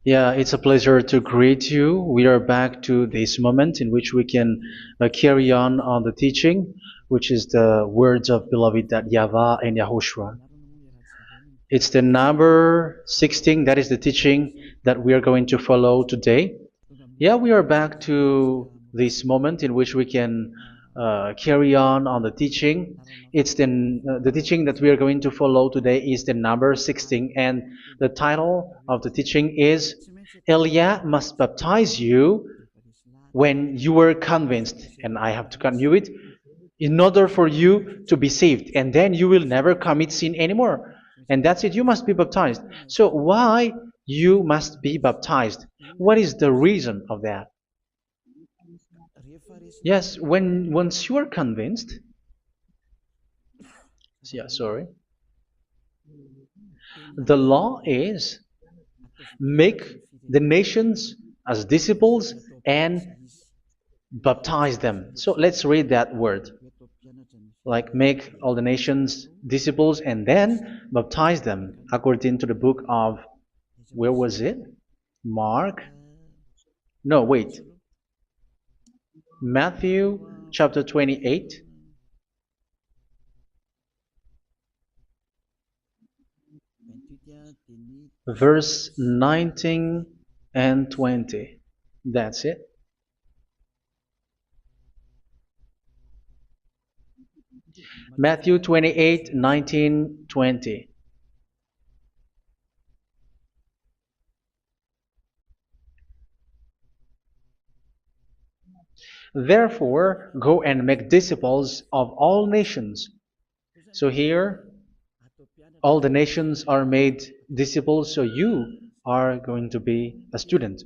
Yeah, it's a pleasure to greet you. We are back to this moment in which we can carry on the teaching, which is the words of beloved that YAHVAH and YAHOSHUA. It's the number 16, that is the teaching that we are going to follow today. Yeah, we are back to this moment in which we can carry on the teaching. It's the teaching that we are going to follow today is the number 16, and the title of the teaching is Elia must baptize you when you were convinced, and I have to continue it, in order for you to be saved, and then you will never commit sin anymore. And that's it, you must be baptized. So why you must be baptized? What is the reason of that? Yes, once you are convinced, yeah, sorry, the law is make the nations as disciples and baptize them. So let's read that word. Like make all the nations disciples and then baptize them according to the book of, where was it? Mark? No, wait. Matthew chapter 28. Verse 19 and 20. That's it. Matthew 28, 19, 20. Therefore, go and make disciples of all nations. So here, all the nations are made disciples, so you are going to be a student.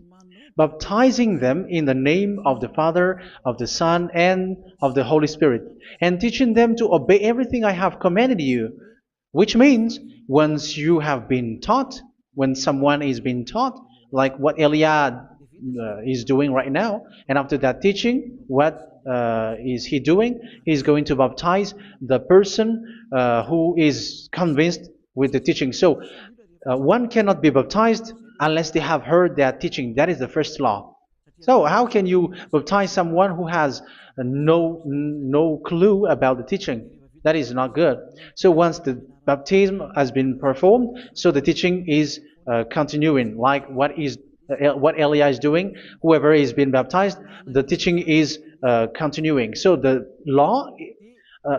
Baptizing them in the name of the Father, of the Son, and of the Holy Spirit, and teaching them to obey everything I have commanded you. Which means, once you have been taught, when someone is being taught, like what Eliad is doing right now, and after that teaching, what is he doing? He's going to baptize the person who is convinced with the teaching. So one cannot be baptized unless they have heard that teaching. That is the first law. So how can you baptize someone who has no clue about the teaching? That is not good. So once the baptism has been performed, so the teaching is continuing. Like what Elijah is doing, whoever is being baptized, the teaching is continuing. So the law,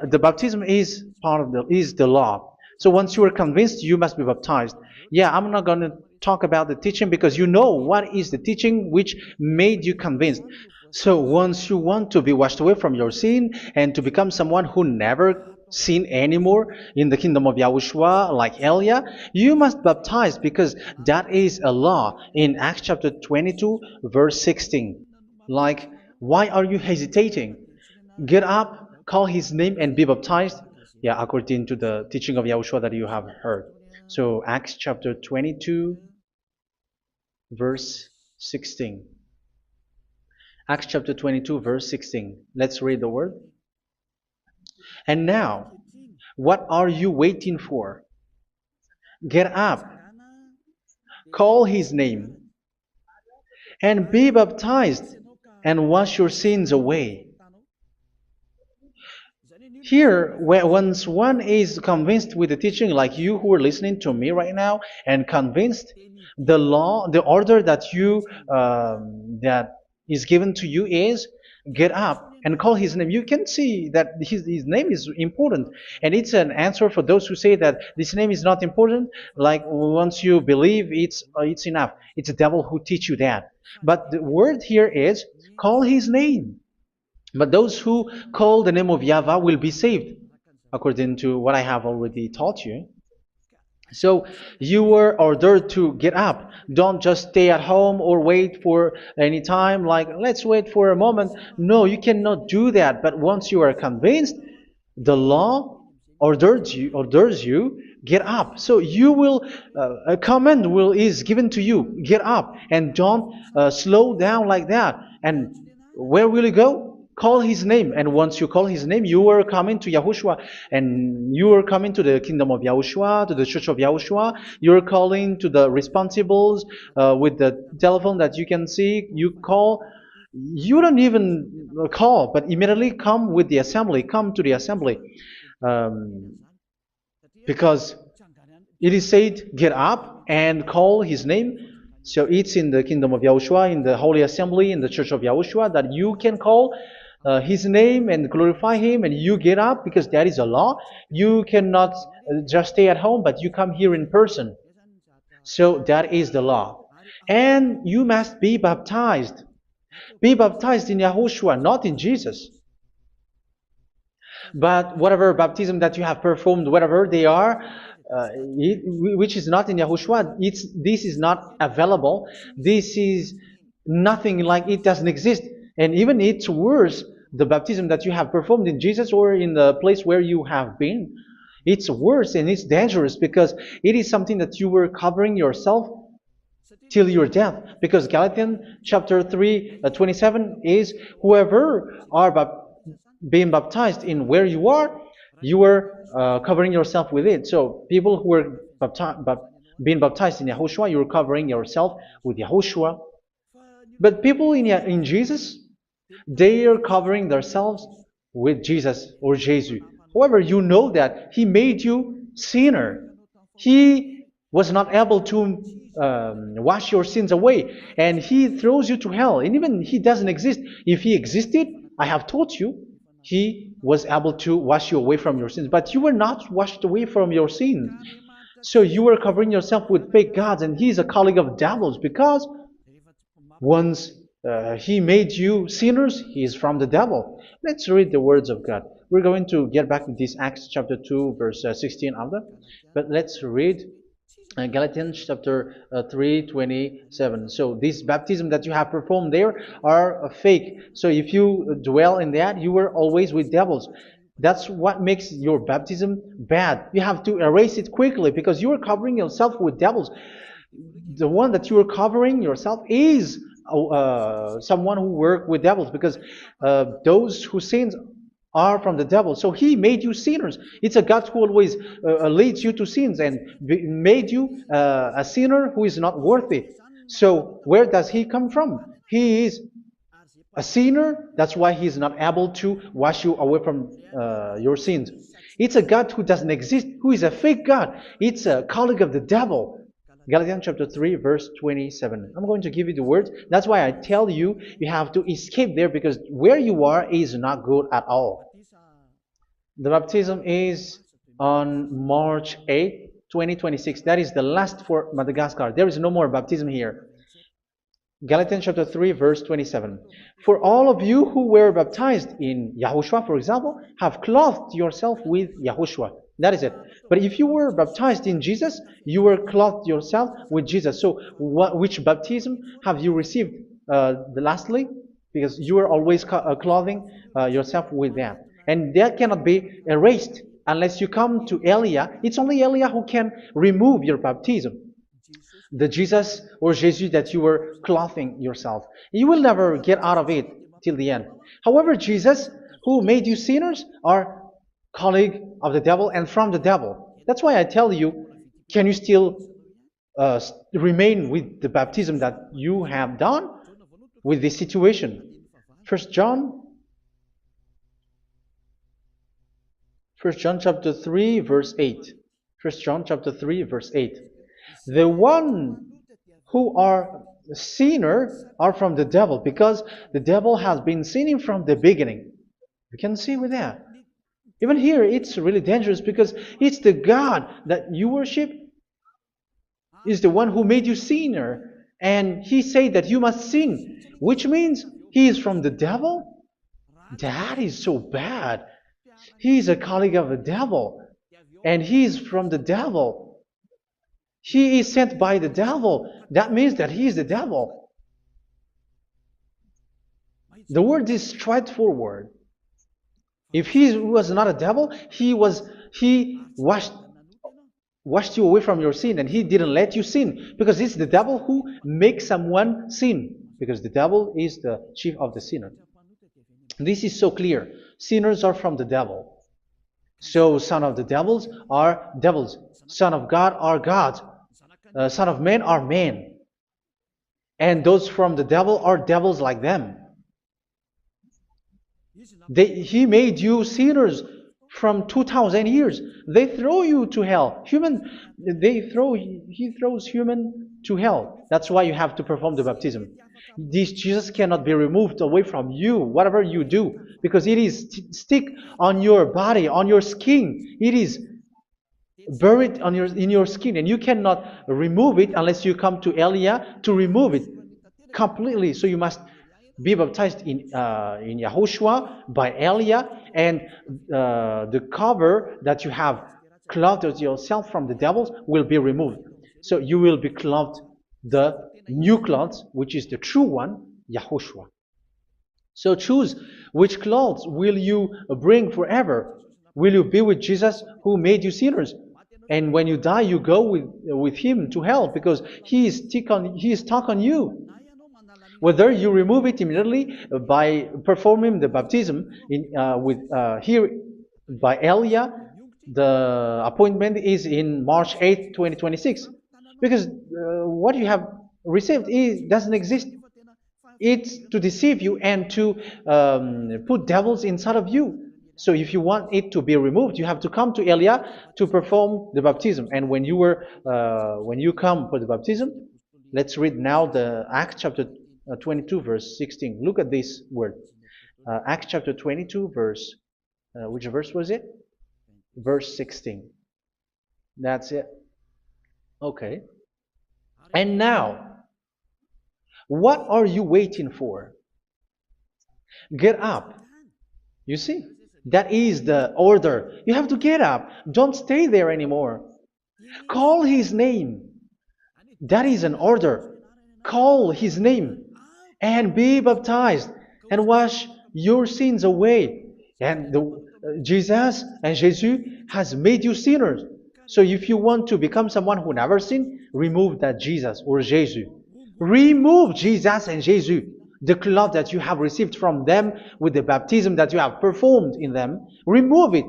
the baptism is part of the law. So once you are convinced, you must be baptized. Yeah, I'm not going to talk about the teaching because you know what is the teaching which made you convinced. So once you want to be washed away from your sin and to become someone who never sin anymore in the kingdom of YAHOSHUA like Elia, you must baptize because that is a law in Acts chapter 22 verse 16. Like, why are you hesitating? Get up, call his name and be baptized. Yeah, according to the teaching of YAHOSHUA that you have heard. So Acts chapter 22 verse 16. Acts chapter 22 verse 16. Let's read the word. And now, what are you waiting for? Get up, call his name, and be baptized, and wash your sins away. Here, once one is convinced with the teaching, like you who are listening to me right now, and convinced, the law, the order that that is given to you is get up and call his name. You can see that his name is important, and it's an answer for those who say that this name is not important. Like once you believe, it's enough. It's the devil who teach you that. But the word here is call his name. But those who call the name of YAHVAH will be saved, according to what I have already taught you. So you were ordered to get up. Don't just stay at home or wait for any time, like let's wait for a moment. No, you cannot do that. But once you are convinced, the law orders you get up. So you will a command is given to you, get up, and don't slow down like that. And where will you go? call his name. And once you call his name, you are coming to Yahushua. And you are coming to the kingdom of Yahushua, to the church of Yahushua. You're calling to the responsibles with the telephone that you can see. You call. You don't even call, but immediately come with the assembly. Come to the assembly. Um, because it is said, get up and call his name. So it's in the kingdom of Yahushua, in the holy assembly, in the church of Yahushua, that you can call his name and glorify him, and you get up because that is a law. You cannot just stay at home, but you come here in person. So that is the law. And you must be baptized. Be baptized in Yahushua, not in Jesus. But whatever baptism that you have performed, whatever they are, which is not in Yahushua, this is not available. This is nothing, like it doesn't exist. And even it's worse, the baptism that you have performed in Jesus or in the place where you have been. It's worse and it's dangerous because it is something that you were covering yourself till your death. Because Galatians chapter 3, 27 is, whoever are being baptized in where you are covering yourself with it. So people who were being baptized in Yahushua, you're covering yourself with Yahushua. But people in Jesus, they are covering themselves with Jesus or Jesus. However, you know that He made you sinner. He was not able to wash your sins away, and He throws you to hell. And even He doesn't exist. If He existed, I have taught you, He was able to wash you away from your sins. But you were not washed away from your sins. So you were covering yourself with fake gods, and He is a colleague of devils, because once He made you sinners, He is from the devil. Let's read the words of God. We're going to get back to this Acts chapter 2, verse 16 after. But let's read Galatians chapter 3, 27. So this baptism that you have performed there are fake. So if you dwell in that, you were always with devils. That's what makes your baptism bad. You have to erase it quickly because you are covering yourself with devils. The one that you are covering yourself is someone who worked with devils, because those who sins are from the devil. So He made you sinners. It's a God who always leads you to sins and made you a sinner who is not worthy. So where does He come from? He is a sinner. That's why He is not able to wash you away from your sins. It's a God who doesn't exist, who is a fake God. It's a colleague of the devil. Galatians chapter 3, verse 27. I'm going to give you the words. That's why I tell you, you have to escape there, because where you are is not good at all. The baptism is on March 8, 2026. That is the last for Madagascar. There is no more baptism here. Galatians chapter 3, verse 27. For all of you who were baptized in Yahushua, for example, have clothed yourself with Yahushua. That is it. But if you were baptized in Jesus, you were clothed yourself with Jesus. So which baptism have you received lastly? Because you are always clothing yourself with that. And that cannot be erased unless you come to Elia. It's only Elia who can remove your baptism. The Jesus or Jesus that you were clothing yourself. You will never get out of it till the end. However, Jesus, who made you sinners, are colleague of the devil and from the devil. That's why I tell you, can you still remain with the baptism that you have done with this situation? First John chapter 3, verse 8. First John chapter 3, verse 8. The one who are sinner are from the devil, because the devil has been sinning from the beginning. You can see with that. Even here, it's really dangerous, because it's the God that you worship is the one who made you sinner. And He said that you must sin, which means He is from the devil. That is so bad. He is a colleague of the devil. And He is from the devil. He is sent by the devil. That means that He is the devil. The word is straightforward. If He was not a devil, He washed you away from your sin, and He didn't let you sin, because it's the devil who makes someone sin, because the devil is the chief of the sinner. This is so clear. Sinners are from the devil. So son of the devils are devils. Son of God are gods. Son of men are men. And those from the devil are devils like them. He made you sinners from 2,000 years. They throw you to hell. He throws human to hell. That's why you have to perform the baptism. This Jesus cannot be removed away from you, whatever you do, because it is stick on your body, on your skin. It is buried in your skin, and you cannot remove it unless you come to Elia to remove it completely. So you must be baptized in YAHOSHUA by Elia, and the cover that you have clothed yourself from the devils will be removed. So you will be clothed the new clothes, which is the true one, YAHOSHUA. So choose which clothes will you bring forever. Will you be with Jesus who made you sinners? And when you die, you go with him to hell because he is stuck on you. Whether you remove it immediately by performing the baptism here by Elia, the appointment is in March 8th, 2026. Because what you have received doesn't exist. It's to deceive you and to put devils inside of you. So if you want it to be removed, you have to come to Elia to perform the baptism. And when you come for the baptism, let's read now the Acts chapter 22 verse 16. Look at this word. Acts chapter 22 verse, which verse was it? Verse 16. That's it. Okay. And now, what are you waiting for? Get up. You see, that is the order. You have to get up. Don't stay there anymore. Call his name. That is an order. Call his name and be baptized and wash your sins away. And Jesus has made you sinners. So if you want to become someone who never sinned, remove that Jesus or Jesus. Remove Jesus and Jesus, the cloth that you have received from them with the baptism that you have performed in them. Remove it.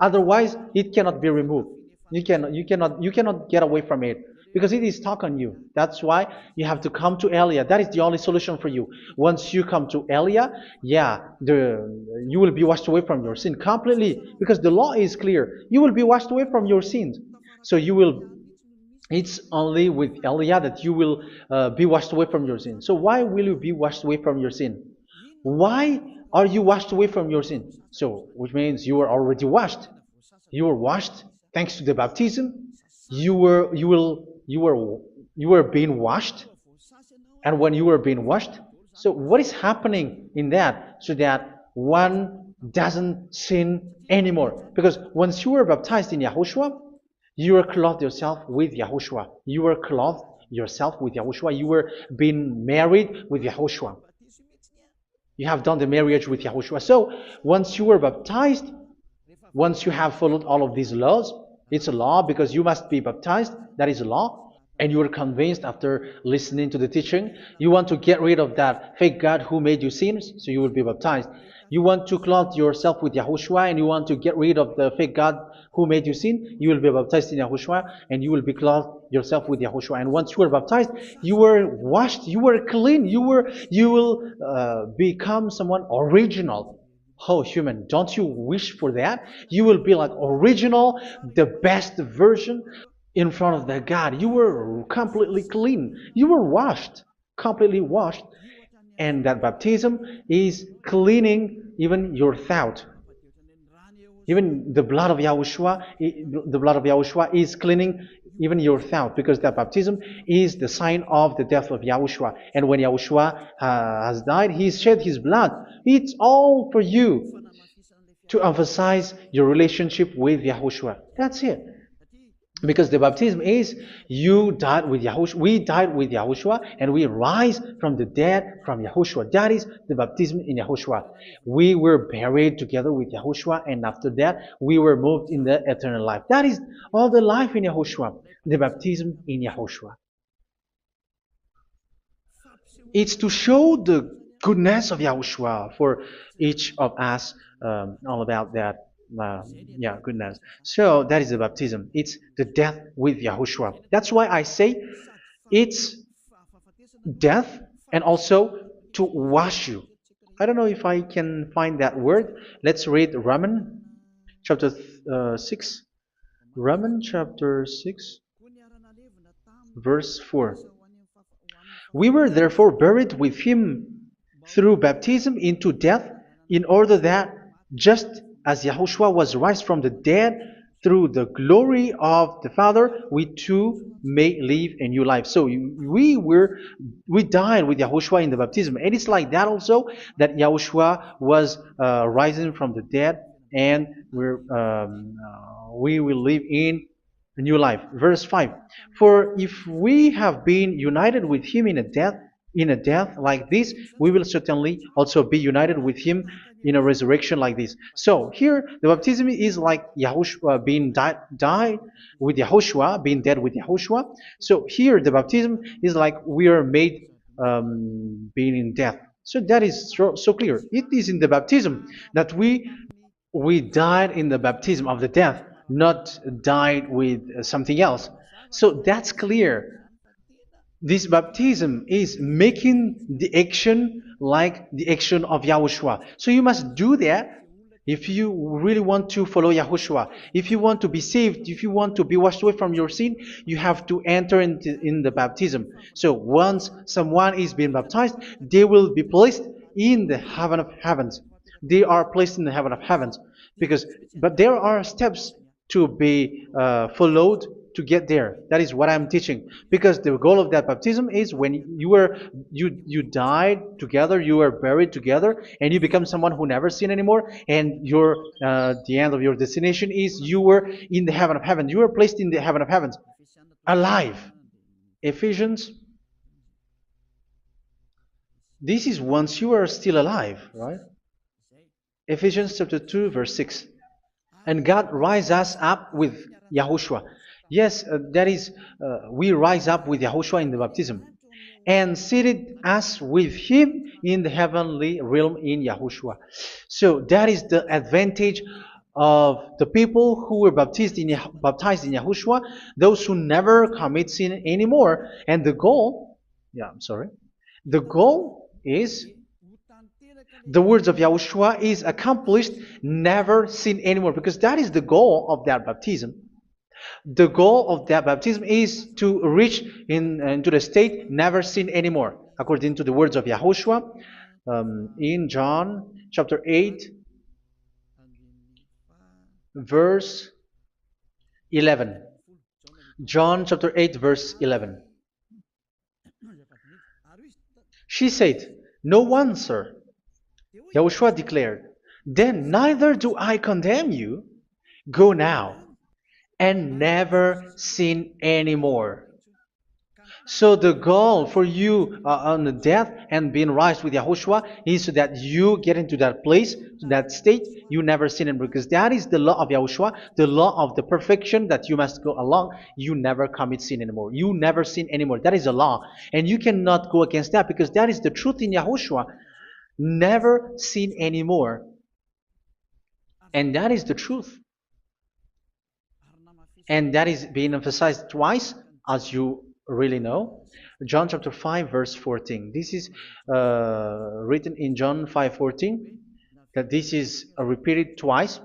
Otherwise, it cannot be removed. You cannot get away from it because it is stuck on you. That's why you have to come to Elia. That is the only solution for you. Once you come to Elia, you will be washed away from your sin completely because the law is clear. You will be washed away from your sins. So it's only with Elia that you will be washed away from your sin. So why will you be washed away from your sin? Why are you washed away from your sin? So, which means you are already washed. You were washed thanks to the baptism. You were being washed, and when you were being washed, so what is happening in that? So that one doesn't sin anymore. Because once you were baptized in YAHOSHUA, you were clothed yourself with YAHOSHUA. You were clothed yourself with YAHOSHUA. You were being married with YAHOSHUA. You have done the marriage with YAHOSHUA. So once you were baptized, once you have followed all of these laws, it's a law because you must be baptized. That is a law. And you are convinced after listening to the teaching, you want to get rid of that fake God who made you sinners, so you will be baptized. You want to clothe yourself with YAHOSHUA and you want to get rid of the fake God who made you sin, you will be baptized in YAHOSHUA and you will be clothed yourself with YAHOSHUA. And once you are baptized, you were washed, you were clean, you will become someone original. Oh, human, don't you wish for that? You will be like original, the best version in front of that God. You were completely clean. You were washed, completely washed. And that baptism is cleaning even your thought. Even the blood of YAHOSHUA is cleaning even your thought, because that baptism is the sign of the death of YAHOSHUA. And when YAHOSHUA has died, he shed his blood. It's all for you to emphasize your relationship with YAHOSHUA. That's it. Because the baptism is you died with YAHOSHUA, we died with YAHOSHUA, and we rise from the dead from YAHOSHUA. That is the baptism in YAHOSHUA. We were buried together with YAHOSHUA, and after that we were moved in the eternal life. That is all the life in YAHOSHUA, the baptism in YAHOSHUA. It's to show the goodness of Yahushua for each of us, all about that. Uh, yeah, goodness. So that is the baptism. It's the death with Yahushua. That's why I say it's death and also to wash you. I don't know if I can find that word. Let's read Romans chapter 6. Romans chapter 6, verse 4. We were therefore buried with him through baptism into death, in order that, just as Yahushua was raised from the dead through the glory of the Father, we too may live a new life. So we died with Yahushua in the baptism, and it's like that also that Yahushua was rising from the dead, and we will live in a new life. Verse 5. For if we have been united with him in a death like this, we will certainly also be united with him in a resurrection like this. So here the baptism is like Yahushua being died with Yahushua, being dead with Yahushua. So here the baptism is like we are made being in death. So that is so clear. It is in the baptism that we died in the baptism of the death, not died with something else. So that's clear. This baptism is making the action like the action of Yahushua. So you must do that if you really want to follow Yahushua. If you want to be saved, if you want to be washed away from your sin, you have to enter in the baptism. So once someone is being baptized, they will be placed in the heaven of heavens. They are placed in the heaven of heavens but there are steps to be followed to get there. That is what I'm teaching. Because the goal of that baptism is when you died together, you were buried together, and you become someone who never sin anymore. And the end of your destination is you were in the heaven of heaven. You were placed in the heaven of heavens, alive. Ephesians. This is once you are still alive, right? Ephesians chapter 2, verse 6. And God rise us up with Yahushua. Yes, that is, we rise up with Yahushua in the baptism. And seated us with him in the heavenly realm in Yahushua. So that is the advantage of the people who were baptized in Yahushua, those who never commit sin anymore. And the goal, the goal is the words of Yahushua is accomplished, never sin anymore, because that is the goal of that baptism. The goal of that baptism is to reach into the state never sin anymore, according to the words of Yahushua in John chapter 8, verse 11. John chapter 8, verse 11. She said, "No one, sir." Yahushua declared, "Then neither do I condemn you. Go now and never sin anymore." So the goal for you on the death and being raised with Yahushua is so that you get into that place, to that state, you never sin anymore. Because that is the law of Yahushua, the law of the perfection that you must go along. You never commit sin anymore. You never sin anymore. That is a law. And you cannot go against that because that is the truth in Yahushua. Never sin anymore. And that is the truth. And that is being emphasized twice, as you really know. John chapter 5, verse 14. This is written in John 5:14, that this is repeated twice.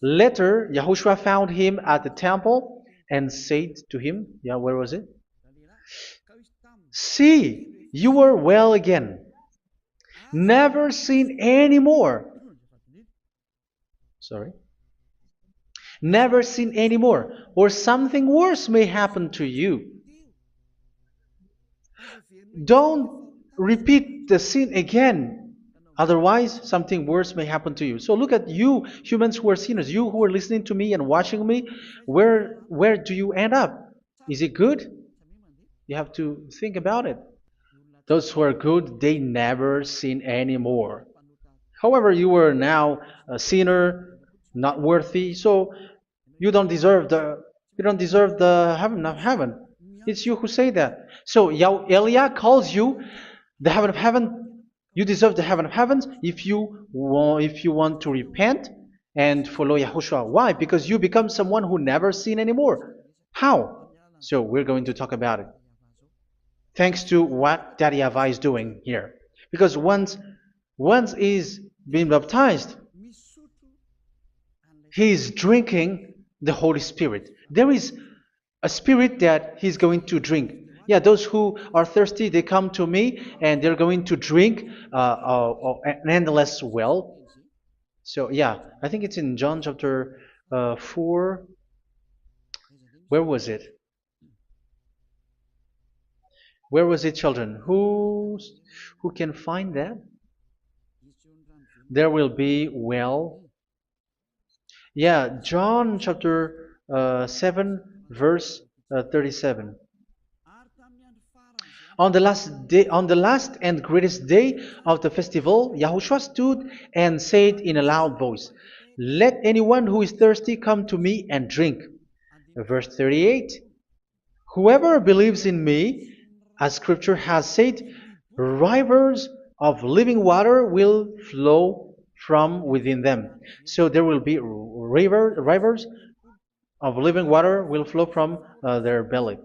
Later, Yahushua found him at the temple and said to him, where was it? "See, you are well again. Never sin anymore." Never sin anymore, or something worse may happen to you. Don't repeat the sin again. Otherwise, something worse may happen to you. So look at you, humans who are sinners, you who are listening to me and watching me. Where do you end up? Is it good? You have to think about it. Those who are good, they never sin anymore. However, you are now a sinner, not worthy, so you don't deserve the heaven of heaven. It's you who say that. So Eliah calls you the heaven of heaven. You deserve the heaven of heavens if you want to repent and follow Yahushua. Why? Because you become someone who never sin anymore. How? So we're going to talk about it. Thanks to what Daddy YAHVAH is doing here. Because once he's been baptized, he's drinking the Holy Spirit. There is a spirit that he's going to drink. Yeah, those who are thirsty, they come to me and they're going to drink an endless well. So, yeah, I think it's in John chapter 4. Where was it? Where was it, children? Who can find that? There will be well. Yeah, John chapter 7, verse 37. On the last and greatest day of the festival, Yahushua stood and said in a loud voice, "Let anyone who is thirsty come to me and drink." Verse 38, "Whoever believes in me, as Scripture has said, rivers of living water will flow from within them." So there will be rivers of living water will flow from their belly.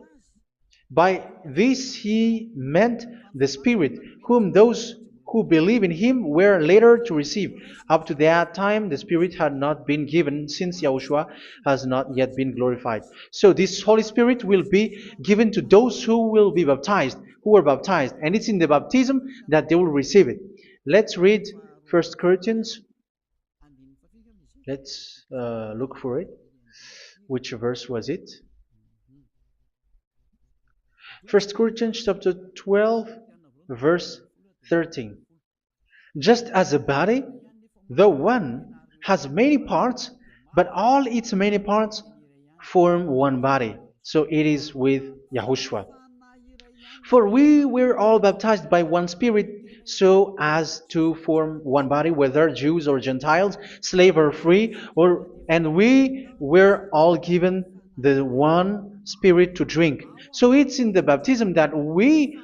By this he meant the Spirit, whom those who believe in him were later to receive. Up to that time, the Spirit had not been given, since Yahushua has not yet been glorified. So this Holy Spirit will be given to those who will be baptized, who are baptized, and it's in the baptism that they will receive it. Let's read 1 Corinthians. Let's look for it. Which verse was it? 1 Corinthians chapter 12, verse 13. Just as a body, though one, has many parts, but all its many parts form one body. So it is with Yahushua. For we were all baptized by one Spirit, so as to form one body, whether Jews or Gentiles, slave or free, and we were all given the one Spirit to drink. So it's in the baptism that we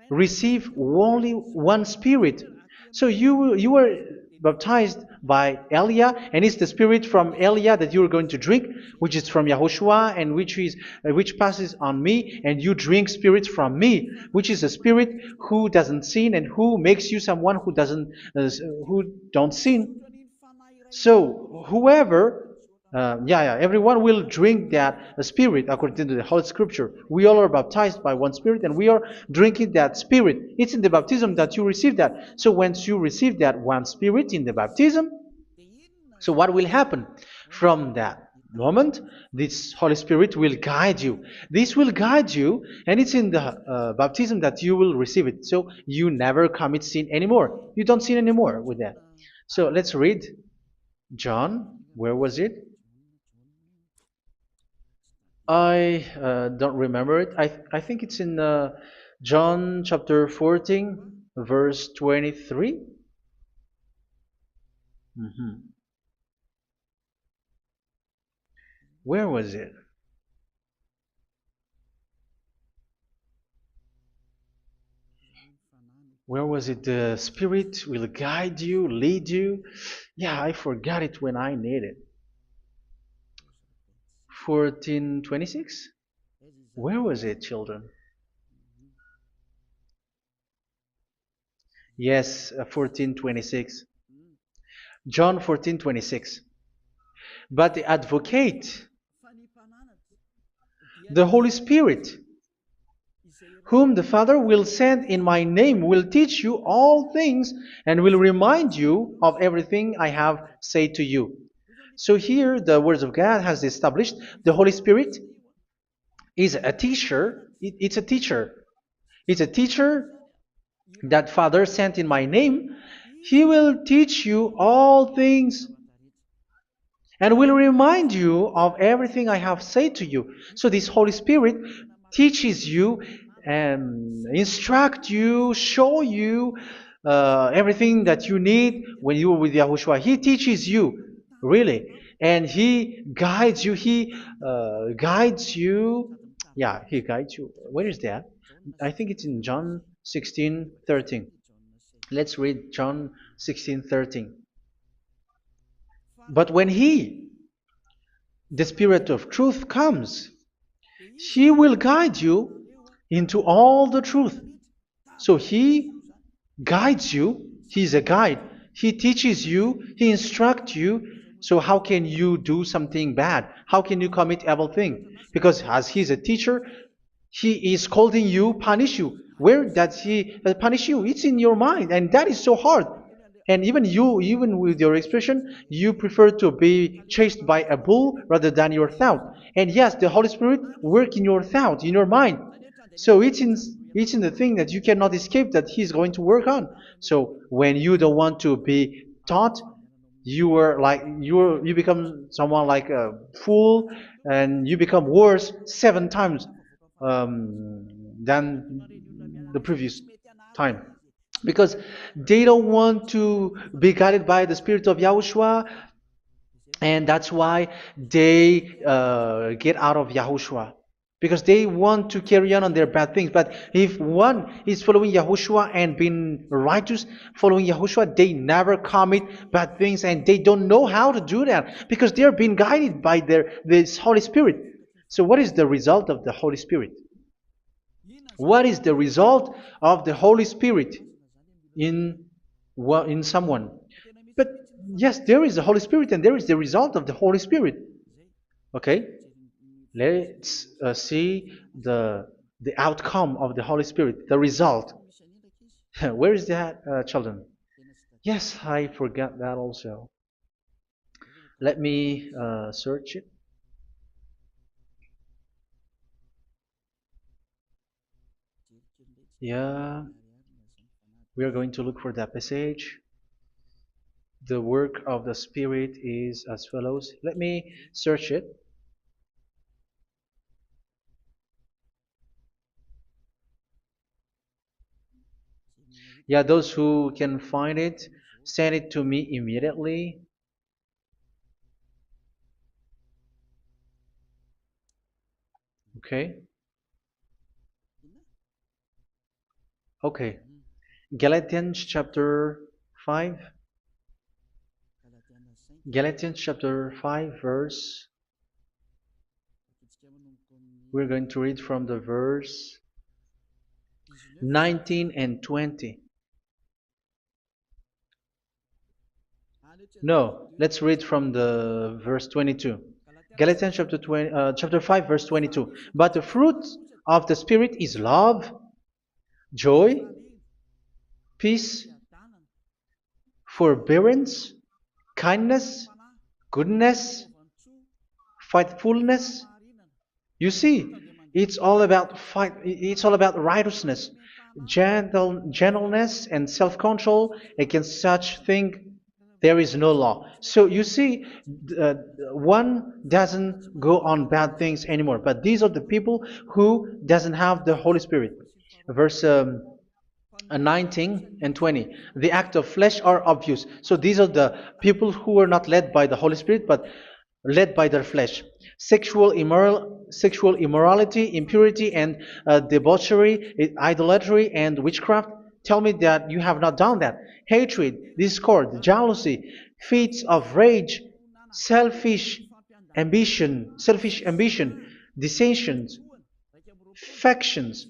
receive only one Spirit. So you were baptized by Elia, and it's the Spirit from Elia that you are going to drink, which is from Yahushua, and which passes on me, and you drink Spirit from me, which is a Spirit who doesn't sin and who makes you someone who don't sin. So whoever everyone will drink that Spirit according to the Holy Scripture. We all are baptized by one Spirit, and we are drinking that Spirit. It's in the baptism that you receive that. So once you receive that one Spirit in the baptism, so what will happen? From that moment, this Holy Spirit will guide you. This will guide you, and it's in the baptism that you will receive it. So you never commit sin anymore. You don't sin anymore with that. So let's read John. Where was it? I don't remember it. I think it's in John chapter 14, verse 23. Mhm. Where was it? Where was it? The Spirit will guide you, lead you. Yeah, I forgot it when I need it. 14:26? Where was it, children? Yes, 14:26. John 14:26. But the advocate, the Holy Spirit, whom the Father will send in my name, will teach you all things and will remind you of everything I have said to you. So here the words of God has established the Holy Spirit is a teacher. It's a teacher. It's a teacher that Father sent in my name. He will teach you all things and will remind you of everything I have said to you. So this Holy Spirit teaches you and instruct you, show you everything that you need when you are with Yahushua. He teaches you, really, and He guides you. He guides you. Yeah, He guides you. Where is that? I think it's in John 16:13. Let's read John 16:13. But when He, the Spirit of truth, comes, He will guide you into all the truth. So He guides you. He's a guide. He teaches you. He instructs you. So how can you do something bad? How can you commit evil thing? Because as He's a teacher, He is scolding you, punish you. Where does He punish you? It's in your mind, and that is so hard. And even you, even with your expression, you prefer to be chased by a bull rather than your thought. And yes, the Holy Spirit work in your thought, in your mind. So it's in the thing that you cannot escape that He's going to work on. So when you don't want to be taught, you become someone like a fool, and you become worse 7 times than the previous time, because they don't want to be guided by the Spirit of Yahushua, and that's why they get out of Yahushua, because they want to carry on their bad things. But if one is following Yahushua and being righteous, following Yahushua, they never commit bad things, and they don't know how to do that because they are being guided by this Holy Spirit. So what is the result of the Holy Spirit? What is the result of the Holy Spirit in in someone? But yes, there is the Holy Spirit, and there is the result of the Holy Spirit. Okay, let's see the outcome of the Holy Spirit, the result. Where is that, children? Yes, I forgot that also. Let me search it. Yeah, we are going to look for that passage. The work of the Spirit is as follows. Let me search it. Yeah, those who can find it, send it to me immediately. Okay. Okay. Galatians chapter 5. Galatians chapter 5, verse. We're going to read from the verse 19 and 20. No, let's read from the verse 22. Galatians chapter 5, verse 22. But the fruit of the Spirit is love, joy, peace, forbearance, kindness, goodness, faithfulness. You see, it's all about fight. It's all about righteousness, gentleness, and self-control. Against such thing, there is no law. So you see, uh, one doesn't go on bad things anymore. But these are the people who doesn't have the Holy Spirit. Verse 19 and 20. The act of flesh are obvious. So these are the people who are not led by the Holy Spirit, but led by their flesh. Sexual immorality, impurity, and debauchery, idolatry, and witchcraft. Tell me that you have not done that. Hatred, discord, jealousy, fits of rage, selfish ambition, dissensions, factions.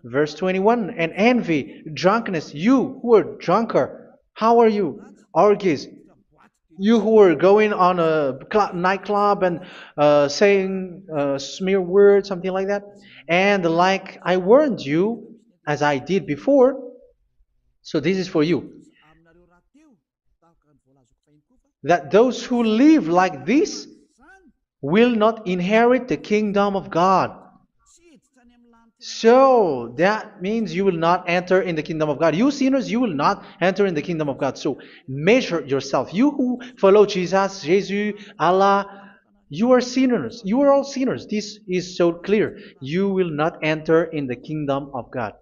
Verse 21, and envy, drunkenness. You who are drunkard, how are you? Orgies. You who are going on a nightclub and saying smear words, something like that. And like I warned you, as I did before, so this is for you, that those who live like this will not inherit the kingdom of God. So that means you will not enter in the kingdom of God. You sinners, you will not enter in the kingdom of God. So measure yourself. You who follow Jesus, Allah, you are sinners. You are all sinners. This is so clear. You will not enter in the kingdom of God.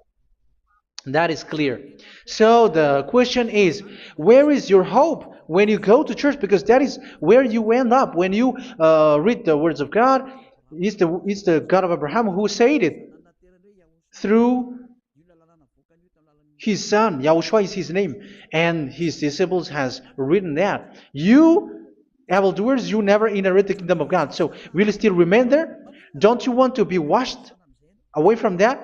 That is clear. So the question is, where is your hope when you go to church? Because that is where you end up when you read the words of God. It's the God of Abraham who said it through His son, Yahushua is his name, and his disciples has written that. You evildoers, you never inherit the kingdom of God. So will you still remain there? Don't you want to be washed away from that?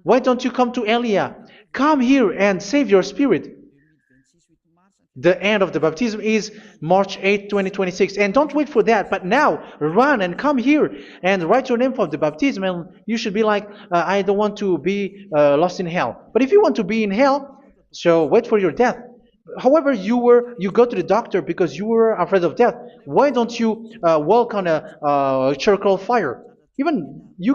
Why don't you come to Elia? Come here and save your spirit. The end of the baptism is March 8th, 2026. And don't wait for that, but now run and come here and write your name for the baptism. And you should be like, I don't want to be lost in hell. But if you want to be in hell, so wait for your death. However, you go to the doctor because you were afraid of death. Why don't you walk on a charcoal fire? Even you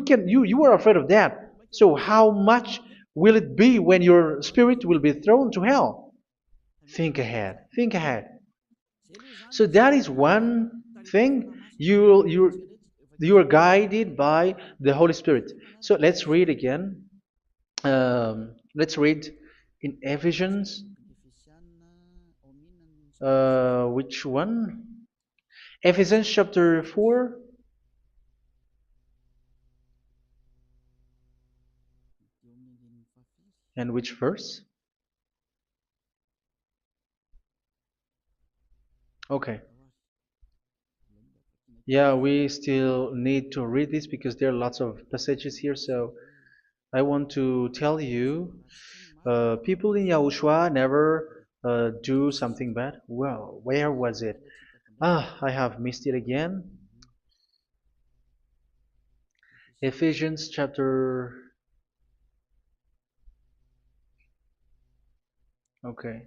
were afraid of that. So how much will it be when your spirit will be thrown to hell? Think ahead. Think ahead. So that is one thing. You are guided by the Holy Spirit. So let's read again. Let's read in Ephesians. Which one? Ephesians chapter 4. And which verse? Okay. Yeah, we still need to read this because there are lots of passages here. So I want to tell you, people in Yahushua never do something bad. Well, where was it? I have missed it again. Ephesians chapter. Okay.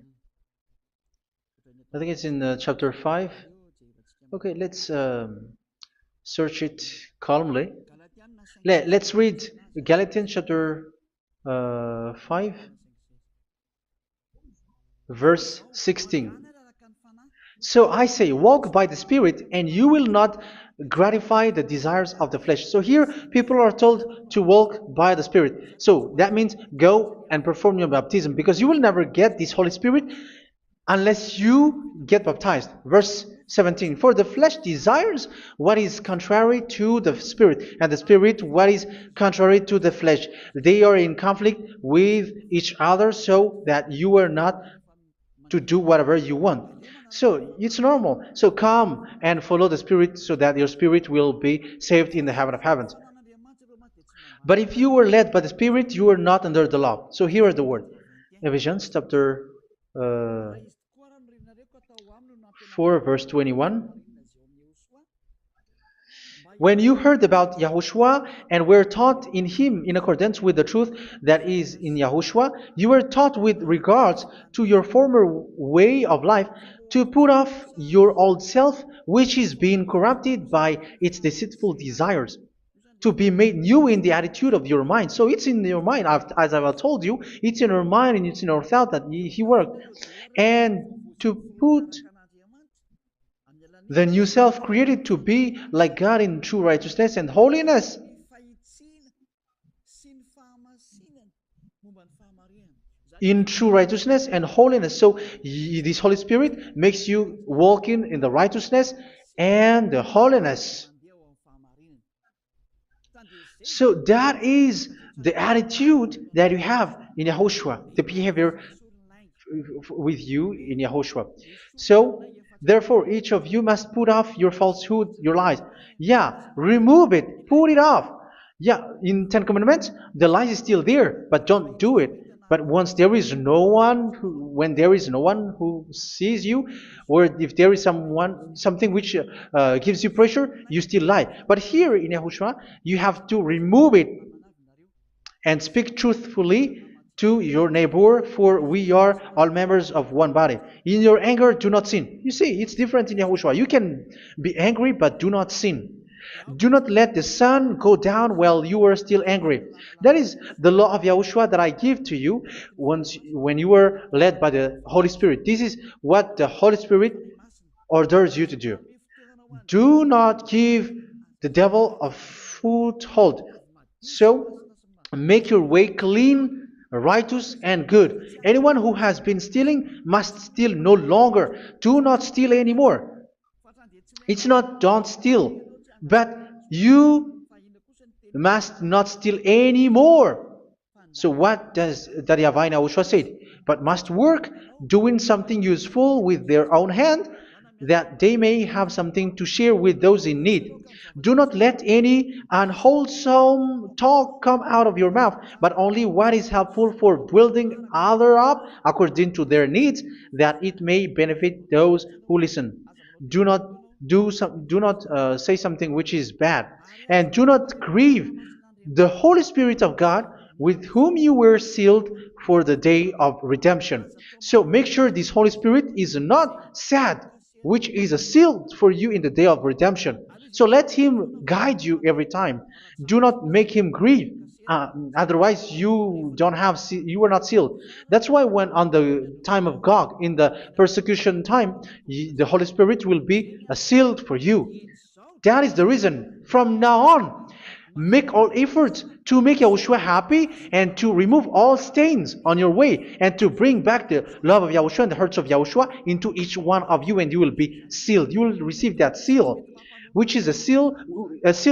I think it's in chapter 5. Okay, let's search it calmly. Let's read Galatians chapter 5, verse 16. So I say, walk by the Spirit, and you will not gratify the desires of the flesh. So here, people are told to walk by the Spirit. So that means go and perform your baptism, because you will never get this Holy Spirit unless you get baptized. Verse 17. For the flesh desires what is contrary to the Spirit, and the Spirit what is contrary to the flesh. They are in conflict with each other, so that you are not to do whatever you want. So it's normal. So come and follow the Spirit so that your spirit will be saved in the heaven of heavens. But if you were led by the Spirit, you are not under the law. So here are the word. Ephesians chapter 4 verse 21. When you heard about Yahushua and were taught in him in accordance with the truth that is in Yahushua, you were taught with regards to your former way of life to put off your old self, which is being corrupted by its deceitful desires, to be made new in the attitude of your mind. So it's in your mind, as I've told you, it's in our mind and it's in our thought that he worked. And to put the new self created to be like God in true righteousness and holiness. In true righteousness and holiness. So this Holy Spirit makes you walk in the righteousness and the holiness. So that is the attitude that you have in Yahushua, the behavior with you in Yahushua. So therefore, each of you must put off your falsehood, your lies. Yeah, remove it, put it off. Yeah, in Ten Commandments, the lies is still there, but don't do it. But once there is no one, when there is no one who sees you, or if there is something which gives you pressure, you still lie. But here in Yahushua, you have to remove it and speak truthfully to your neighbor, for we are all members of one body. In your anger, do not sin. You see, it's different in Yahushua. You can be angry, but do not sin. Do not let the sun go down while you are still angry. That is the law of Yahushua that I give to you when you were led by the Holy Spirit. This is what the Holy Spirit orders you to do. Do not give the devil a foothold. So, make your way clean, righteous, and good. Anyone who has been stealing must steal no longer. Do not steal anymore. It's not don't steal, but you must not steal anymore. So what does the YAHVAH in YAHOSHUA say? But must work doing something useful with their own hand, that they may have something to share with those in need. Do not let any unwholesome talk come out of your mouth, but only what is helpful for building other up according to their needs, that it may benefit those who listen. Do not do not say something which is bad, and do not grieve the Holy Spirit of God, with whom you were sealed for the day of redemption. So make sure this Holy Spirit is not sad, which is a seal for you in the day of redemption. So let Him guide you every time. Do not make Him grieve. Otherwise, you are not sealed. That's why when on the time of God, in the persecution time, the Holy Spirit will be a sealed for you. That is the reason. From now on, make all efforts to make Yahushua happy and to remove all stains on your way and to bring back the love of Yahushua and the hearts of Yahushua into each one of you, and you will be sealed. You will receive that seal, which is a seal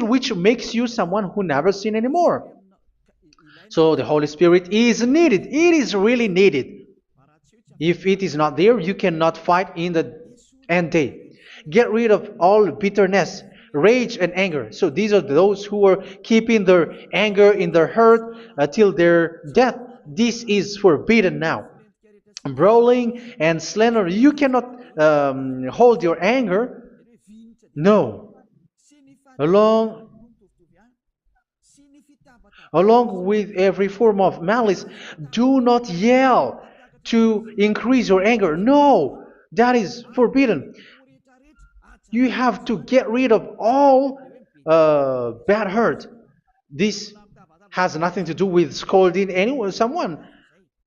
which makes you someone who never sin anymore. So the Holy Spirit is needed. It is really needed. If it is not there, you cannot fight in the end day. Get rid of all bitterness, rage, and anger. So these are those who are keeping their anger in their heart until their death. This is forbidden now. Brawling and slander. You cannot hold your anger. No. Along Along with every form of malice, do not yell to increase your anger. No, that is forbidden. You have to get rid of all bad hurt. This has nothing to do with scolding anyone, someone.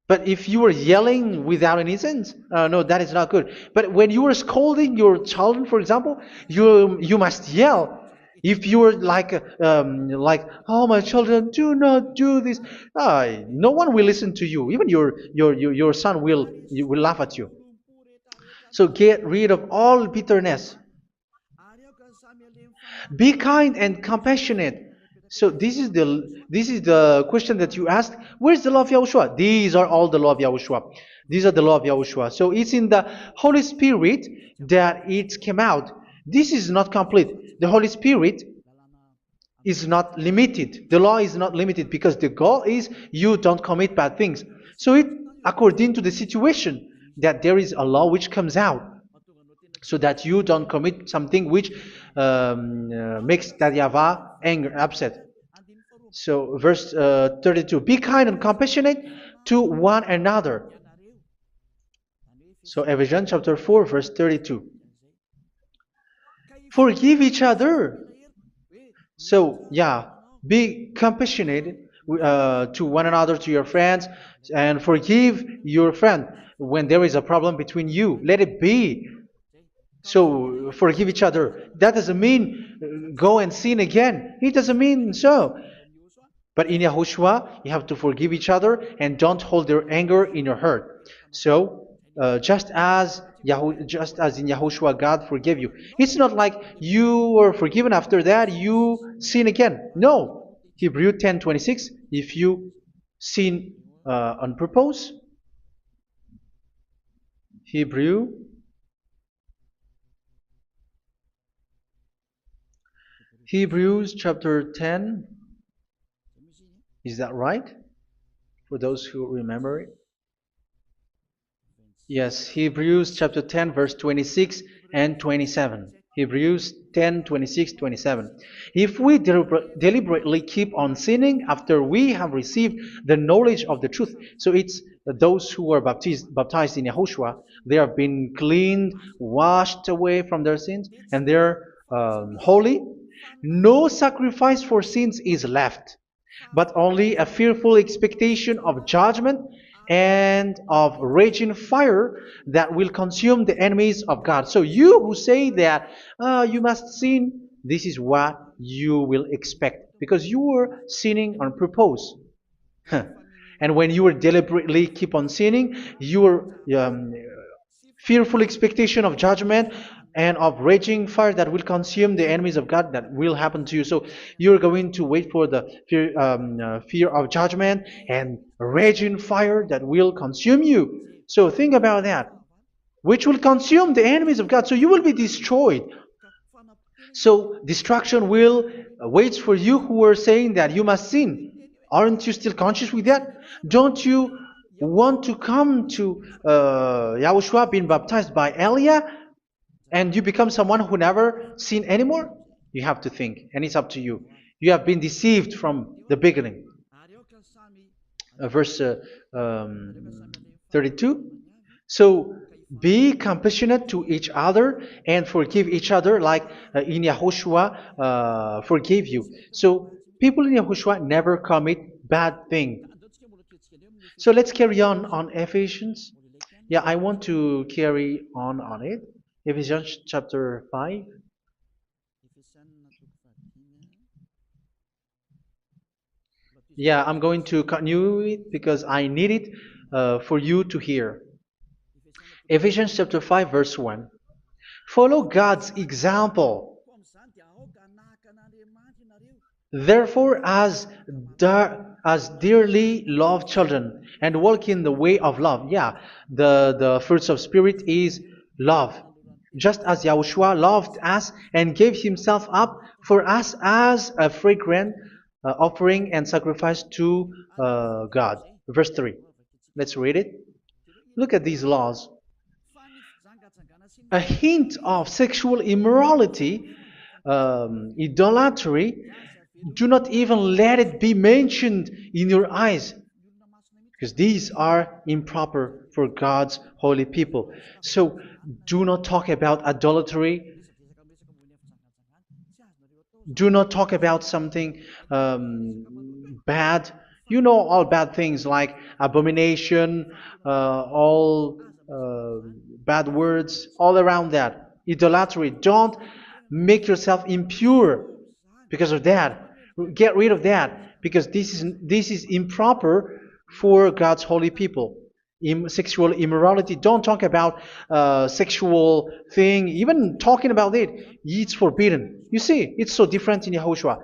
But if you are yelling without any sense, no, that is not good. But when you are scolding your children, for example, you must yell. If you are like, oh my children, do not do this, no one will listen to you. Even your son will laugh at you. So get rid of all bitterness. Be kind and compassionate. So this is the question that you asked. Where's the law of Yahushua? These are all the law of Yahushua. These are the law of Yahushua. So it's in the Holy Spirit that it came out. This is not complete. The Holy Spirit is not limited. The law is not limited because the goal is you don't commit bad things. So it according to the situation that there is a law which comes out, so that you don't commit something which makes that YAHVAH angry, upset. So verse 32, be kind and compassionate to one another. So Ephesians chapter 4 verse 32. Forgive each other. So yeah, be compassionate to one another, to your friends, and forgive your friend when there is a problem between you. Let it be. So forgive each other. That doesn't mean go and sin again. It doesn't mean so. But in Yahushua, you have to forgive each other and don't hold their anger in your heart. So just as in Yahushua, God forgive you. It's not like you were forgiven after that you sin again. No. Hebrew 10:26. If you sin on purpose, Hebrews chapter 10. Is that right? For those who remember it? Yes, Hebrews chapter 10 verse 26 and 27. Hebrews 10, 26, 27. If we deliberately keep on sinning after we have received the knowledge of the truth, so it's those who are baptized in Yahushua, they have been cleaned, washed away from their sins, and they're holy. No sacrifice for sins is left, but only a fearful expectation of judgment and of raging fire that will consume the enemies of God. So you who say that you must sin, this is what you will expect, because you were sinning on purpose. And when you were deliberately keep on sinning, you were fearful expectation of judgment and of raging fire that will consume the enemies of God that will happen to you. So you're going to wait for the fear of judgment and raging fire that will consume you. So think about that, which will consume the enemies of God. So you will be destroyed. So destruction will wait for you who are saying that you must sin. Aren't you still conscious with that? Don't you want to come to Yahushua being baptized by Elia and you become someone who never sin anymore? You have to think, and it's up to you. You have been deceived from the beginning. Verse 32. So be compassionate to each other and forgive each other like in Yahushua forgave you. So people in Yahushua never commit bad thing. So let's carry on Ephesians. Yeah, I want to carry on it. Ephesians chapter 5. Yeah, I'm going to continue it because I need it for you to hear. Ephesians chapter 5 verse 1. Follow God's example. Therefore, as dearly loved children, and walk in the way of love. Yeah, the fruits of spirit is love. Just as Yahushua loved us and gave himself up for us as a fragrant offering and sacrifice to God. Verse 3. Let's read it. Look at these laws. A hint of sexual immorality, idolatry, do not even let it be mentioned in your eyes, because these are improper for God's holy people. So do not talk about idolatry. Do not talk about something bad. You know all bad things like abomination, all bad words, all around that. Idolatry. Don't make yourself impure because of that. Get rid of that because this is improper for God's holy people. Sexual immorality. Don't talk about sexual thing. Even talking about it, it's forbidden. You see, it's so different in Yahushua.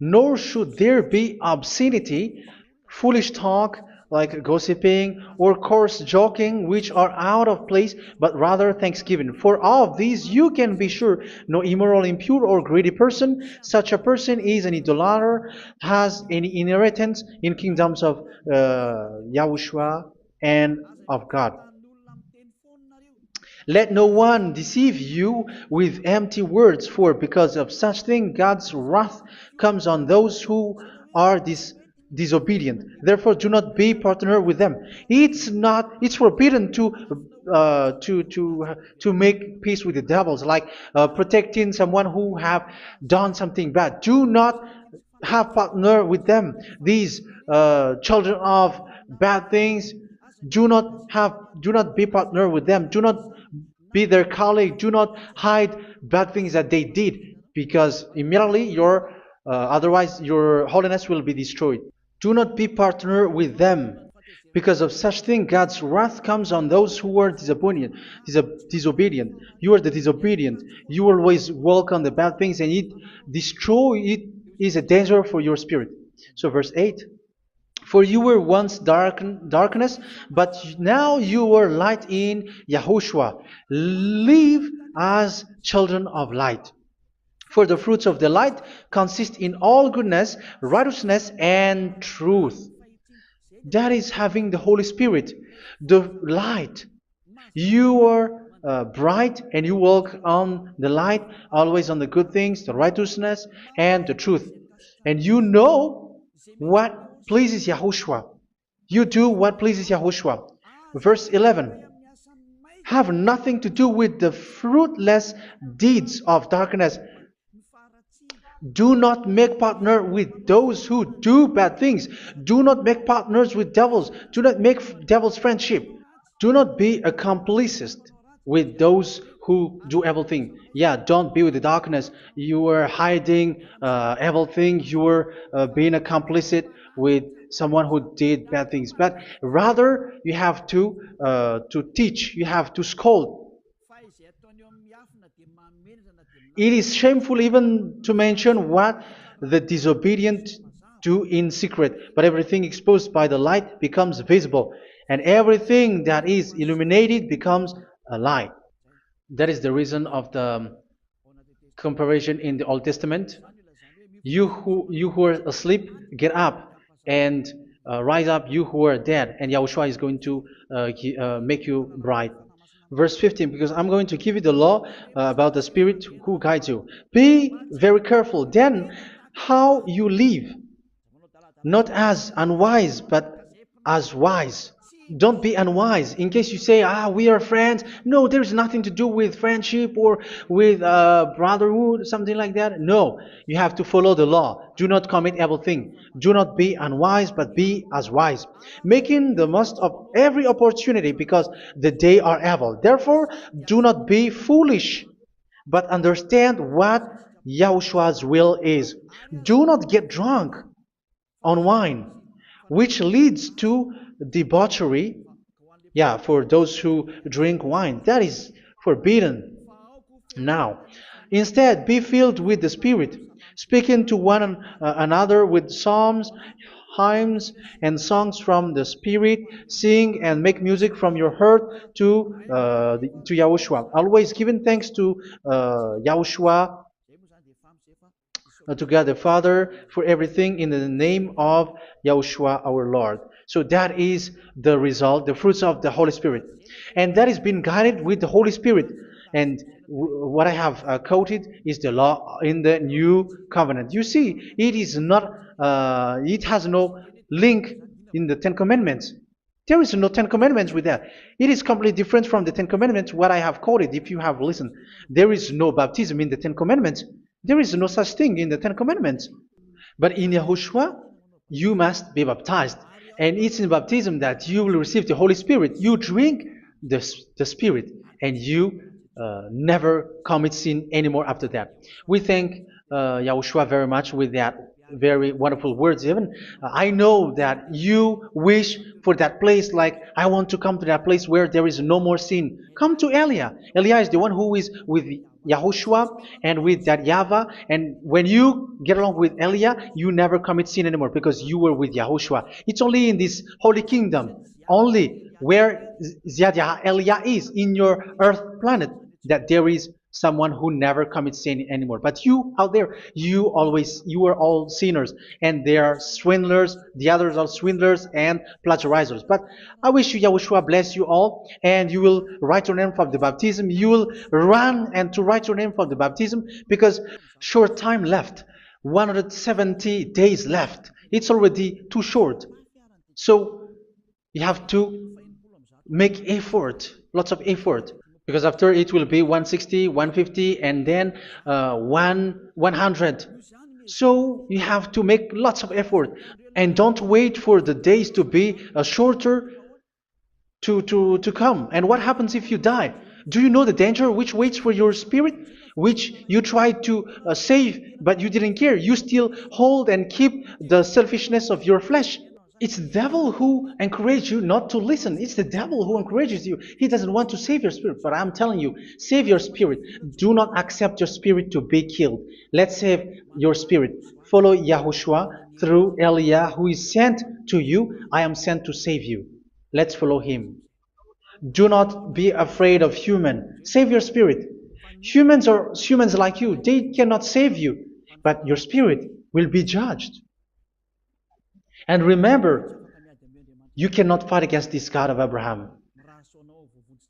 Nor should there be obscenity, foolish talk like gossiping or coarse joking, which are out of place, but rather thanksgiving. For of these you can be sure: no immoral, impure, or greedy person, such a person is an idolater, has any inheritance in kingdoms of Yahushua and of God. Let no one deceive you with empty words, for because of such thing God's wrath comes on those who are disobedient. Therefore, do not be partner with them. It's forbidden to make peace with the devils, like protecting someone who have done something bad. Do not have partner with them. These children of bad things, do not be partner with them. Do not be their colleague. Do not hide bad things that they did, because immediately otherwise your holiness will be destroyed. Do not be partner with them. Because of such thing, God's wrath comes on those who are disobedient. You are the disobedient. You always walk on the bad things, and it is a danger for your spirit. So verse 8. For you were once darkness, but now you are light in Yahushua. Live as children of light. For the fruits of the light consist in all goodness, righteousness, and truth. That is having the Holy Spirit, the light. You are bright and you walk on the light, always on the good things, the righteousness, and the truth. And you know what pleases Yahushua. You do what pleases Yahushua. Verse 11. Have nothing to do with the fruitless deeds of darkness. Do not make partner with those who do bad things. Do not make partners with devils. Do not make devil's friendship. Do not be accomplices with those who do evil thing. Yeah, don't be with the darkness. You are hiding evil thing. You are being a complicit with someone who did bad things, but rather you have to teach, you have to scold. It is shameful even to mention what the disobedient do in secret, but everything exposed by the light becomes visible, and everything that is illuminated becomes a light. That is the reason of the comparison in the Old Testament. You who are asleep, get up and rise up, you who are dead, and Yahushua is going to make you bright. Verse 15, because I'm going to give you the law about the Spirit who guides you. Be very careful then how you live, not as unwise, but as wise. Don't be unwise. In case you say, we are friends. No, there's nothing to do with friendship or with brotherhood, something like that. No, you have to follow the law. Do not commit evil thing. Do not be unwise, but be as wise, making the most of every opportunity, because the day are evil. Therefore, do not be foolish, but understand what Yahushua's will is. Do not get drunk on wine, which leads to debauchery. Yeah, for those who drink wine, that is forbidden now. Instead, be filled with the Spirit, speaking to one another with psalms, hymns, and songs from the Spirit. Sing and make music from your heart to Yahushua. Always giving thanks to Yahushua, to God the Father, for everything in the name of Yahushua our Lord. So that is the result, the fruits of the Holy Spirit. And that is being guided with the Holy Spirit. And what I have quoted is the law in the new covenant. You see, it is not, it has no link in the Ten Commandments. There is no Ten Commandments with that. It is completely different from the Ten Commandments, what I have quoted, if you have listened. There is no baptism in the Ten Commandments. There is no such thing in the Ten Commandments. But in Yahushua, you must be baptized. And it's in baptism that you will receive the Holy Spirit. You drink the Spirit, and you never commit sin anymore after that. We thank Yahushua very much with that very wonderful words. Even I know that you wish for that place, like I want to come to that place where there is no more sin. Come to Elia. Elia is the one who is with Yahushua and with that YAHVAH, and when you get along with Elia, you never commit sin anymore because you were with Yahushua. It's only in this holy kingdom, only where Ziad Elia is, in your earth planet, that there is someone who never commits sin anymore. But you out there, you are all sinners, and they are swindlers. The others are swindlers and plagiarizers. But I wish you, Yahushua, bless you all, and you will write your name for the baptism. You will run and to write your name for the baptism, because short time left, 170 days left. It's already too short. So you have to make effort, lots of effort, because after it will be 160, 150, and then 100. So you have to make lots of effort, and don't wait for the days to be shorter to come. And what happens if you die? Do you know the danger which waits for your spirit, which you tried to save, but you didn't care? You still hold and keep the selfishness of your flesh. It's the devil who encourages you not to listen. It's the devil who encourages you. He doesn't want to save your spirit. But I'm telling you, save your spirit. Do not accept your spirit to be killed. Let's save your spirit. Follow Yahushua through Elia, who is sent to you. I am sent to save you. Let's follow him. Do not be afraid of human. Save your spirit. Humans are humans like you. They cannot save you. But your spirit will be judged. And remember, you cannot fight against this God of Abraham.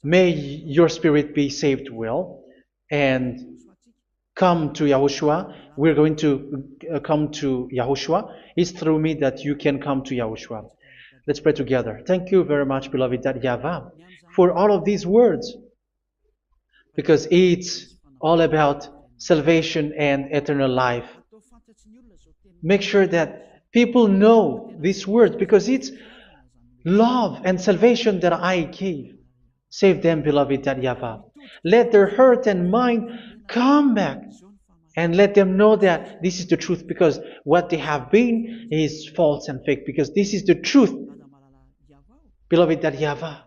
May your spirit be saved well and come to Yahushua. We're going to come to Yahushua. It's through me that you can come to Yahushua. Let's pray together. Thank you very much, beloved YAHVAH, for all of these words, because it's all about salvation and eternal life. Make sure that people know these words, because it's love and salvation that I gave. Save them, beloved YAHVAH. Let their heart and mind come back And let them know that this is the truth, because what they have been is false and fake, because this is the truth. Beloved, that YAHVAH,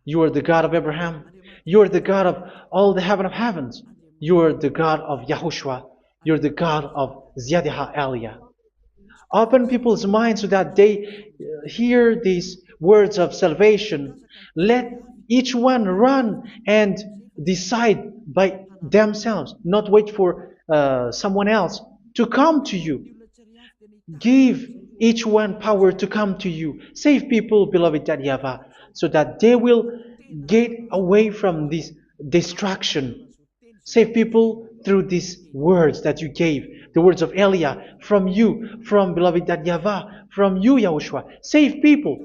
you are the God of Abraham. You are the God of all the heaven of heavens. You are the God of YAHOSHUA. You are the God of Ziyadha Aliyah. Open people's minds so that they hear these words of salvation. Let each one run and decide by themselves, not wait for someone else to come to you. Give each one power to come to you. Save people, beloved YAHVAH, so that they will get away from this distraction. Save people through these words that you gave, the words of Elia, from you, from beloved YAHVAH, from you, Yahushua. Save people.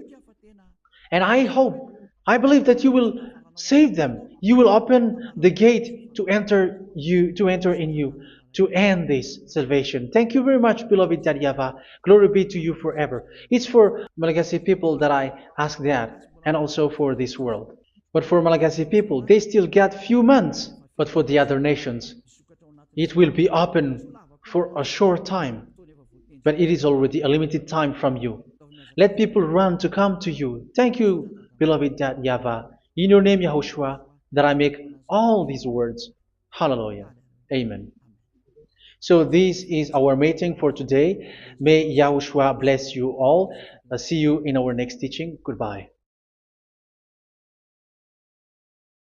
And I hope, I believe that you will save them. You will open the gate to enter in you, to end this salvation. Thank you very much, beloved YAHVAH. Glory be to you forever. It's for Malagasy people that I ask that, and also for this world. But for Malagasy people, they still got few months. But for the other nations, it will be open for a short time. But it is already a limited time from you. Let people run to come to you. Thank you, beloved YAHVAH. In your name, Yahushua, that I make all these words. Hallelujah. Amen. So this is our meeting for today. May Yahushua bless you all. See you in our next teaching. Goodbye.